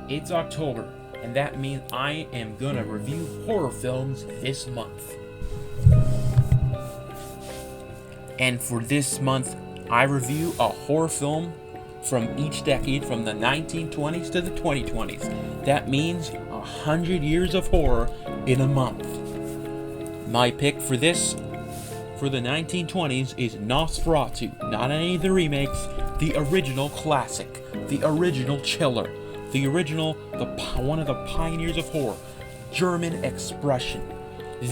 it's October, and that means I am gonna review horror films this month. And for this month, I review a horror film from each decade, from the 1920s to the 2020s. That means 100 years of horror in a month. My pick for the 1920s is Nosferatu. Not any of the remakes, the original classic, the original chiller, the original, one of the pioneers of horror, German expression,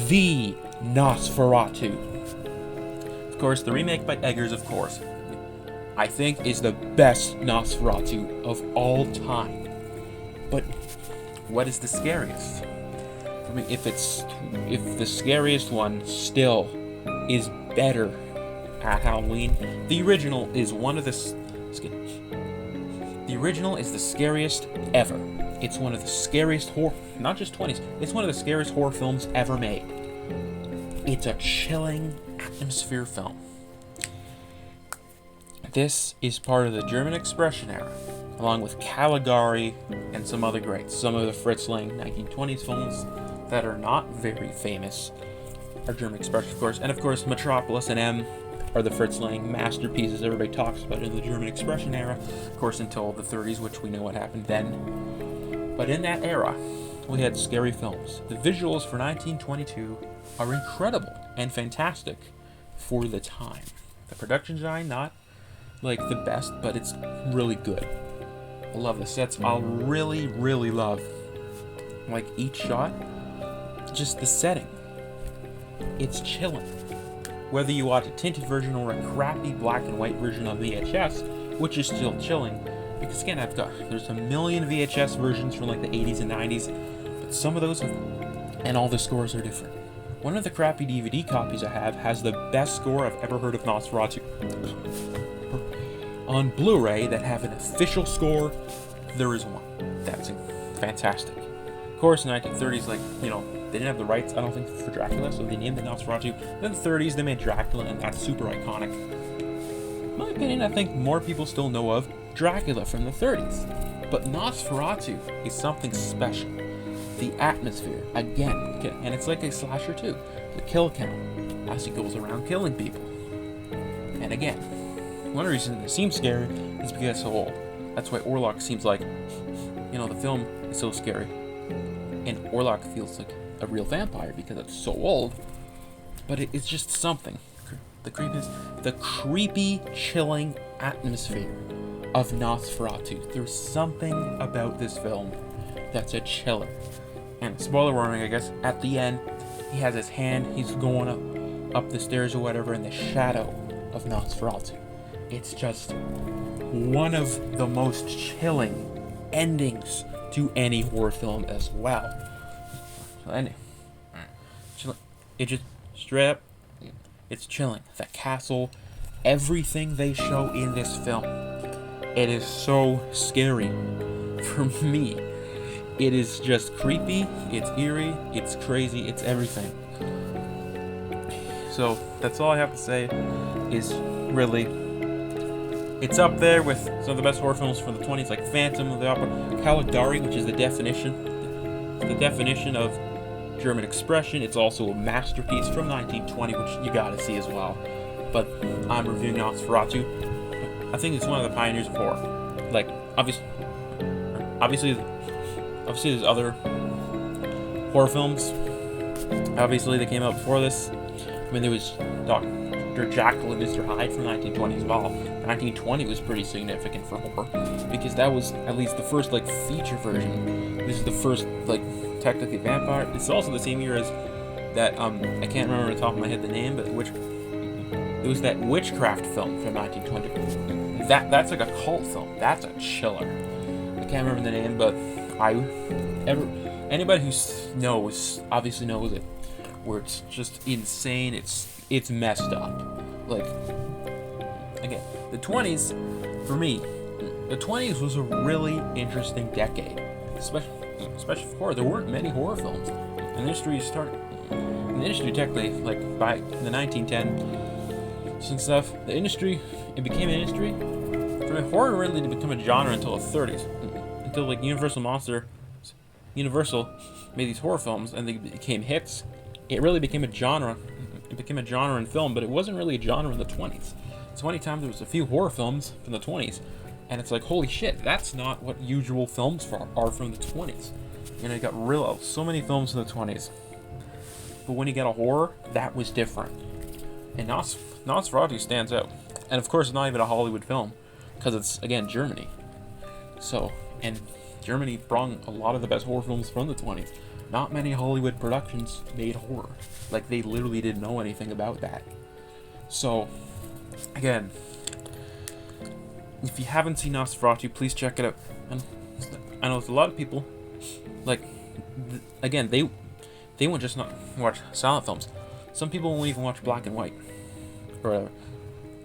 the Nosferatu. Of course, the remake by Eggers, of course, I think is the best Nosferatu of all time. But what is the scariest? I mean, if the scariest one still is better at Halloween, the original is the original is the scariest ever. It's one of the scariest horror, not just 20s, it's one of the scariest horror films ever made. It's a chilling atmosphere film. This is part of the German Expression era, along with Caligari and some other greats. Some of the Fritz Lang 1920s films that are not very famous are German Expression, of course. And of course, Metropolis and M are the Fritz Lang masterpieces everybody talks about in the German Expression era, of course, until the 30s, which we know what happened then. But in that era, we had scary films. The visuals for 1922 are incredible and fantastic for the time. The production design, not like the best, but it's really good. I love the sets. I'll really, really love like each shot, just the setting. It's chilling. Whether you watch a tinted version or a crappy black and white version on VHS, which is still chilling, because again, there's a million VHS versions from like the 80s and 90s, but some of those and all the scores are different. One of the crappy DVD copies I have has the best score I've ever heard of Nosferatu. On Blu-ray that have an official score, there is one. That's fantastic. Of course, in the 1930s, they didn't have the rights, I don't think, for Dracula, so they named it Nosferatu. Then in the 30s, they made Dracula, and that's super iconic. In my opinion, I think more people still know of Dracula from the 30s. But Nosferatu is something special. The atmosphere, again, and it's like a slasher too. The kill count, as he goes around killing people. And again, one reason it seems scary is because it's so old. That's why Orlok seems like, the film is so scary. And Orlok feels like a real vampire because it's so old. But it's just something. The creepiness, the creepy, chilling atmosphere of Nosferatu. There's something about this film that's a chiller. And spoiler warning, I guess, at the end, he has his hand, he's going up the stairs or whatever in the shadow of Nosferatu. It's just one of the most chilling endings to any horror film as well. So anyway, it just straight up, it's chilling. The castle, everything they show in this film, it is so scary. For me, it is just creepy, it's eerie, it's crazy, it's everything. So that's all I have to say. Is really, it's up there with some of the best horror films from the 20s, like Phantom of the Opera, Caligari, which is the definition of German expression. It's also a masterpiece from 1920, which you gotta see as well. But I'm reviewing Nosferatu. I think it's one of the pioneers of horror. Like, obviously there's other horror films. Obviously, they came out before this. I mean, there was Dr. Jekyll and Mr. Hyde from 1920 as well. 1920 was pretty significant for horror because that was at least the first feature version. This is the first technically vampire. It's also the same year as that I can't remember off the top of my head the name, but it was that witchcraft film from 1920. That's like a cult film. That's a chiller. I can't remember the name, but anybody who knows obviously knows it. Where it's just insane. It's messed up. Again, the 20s, for me, the 20s was a really interesting decade. Especially for horror. There weren't many horror films. And the industry technically, by the 1910s and stuff, it became an industry horror really didn't become a genre until the 30s, until like Universal made these horror films and they became hits. It really became a genre. It became a genre in film, but it wasn't really a genre in the 20s. So anytime there was a few horror films from the 20s, and it's like, holy shit, that's not what usual films are from the 20s. You know, you got so many films from the 20s. But when you get a horror, that was different. And Nosferatu stands out. And of course, it's not even a Hollywood film, because it's, again, Germany. So, and Germany brought a lot of the best horror films from the 20s. Not many Hollywood productions made horror. Like, they literally didn't know anything about that. So, again, if you haven't seen Nosferatu, please check it out. And I know there's a lot of people, like, again, they won't just not watch silent films. Some people won't even watch black and white, or whatever.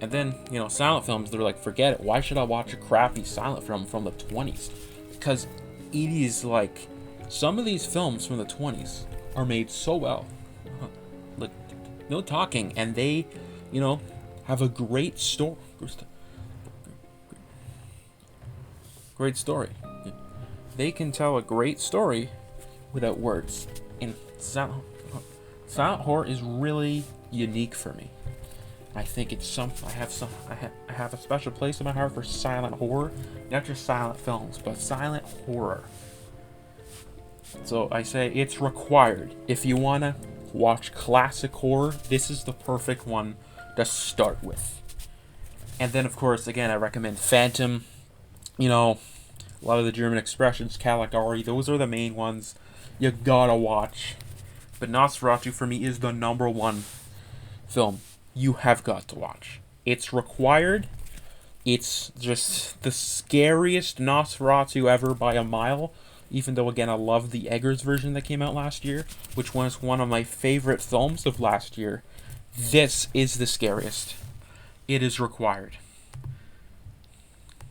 And then, you know, silent films, they're like, forget it. Why should I watch a crappy silent film from the 20s? Because it is like, some of these films from the 20s are made so well. Like, no talking, and they, you know, have a great story. Great story. They can tell a great story without words. And silent horror is really unique for me. I think it's I have a special place in my heart for silent horror, not just silent films, but silent horror. So I say it's required. If you wanna watch classic horror, this is the perfect one to start with. And then, of course, again, I recommend Phantom. You know, a lot of the German expressions, Caligari, those are the main ones you gotta watch. But Nosferatu, for me, is the #1 film you have got to watch. It's required. It's just the scariest Nosferatu ever by a mile. Even though, again, I love the Eggers version that came out last year, which was one of my favorite films of last year. This is the scariest. It is required.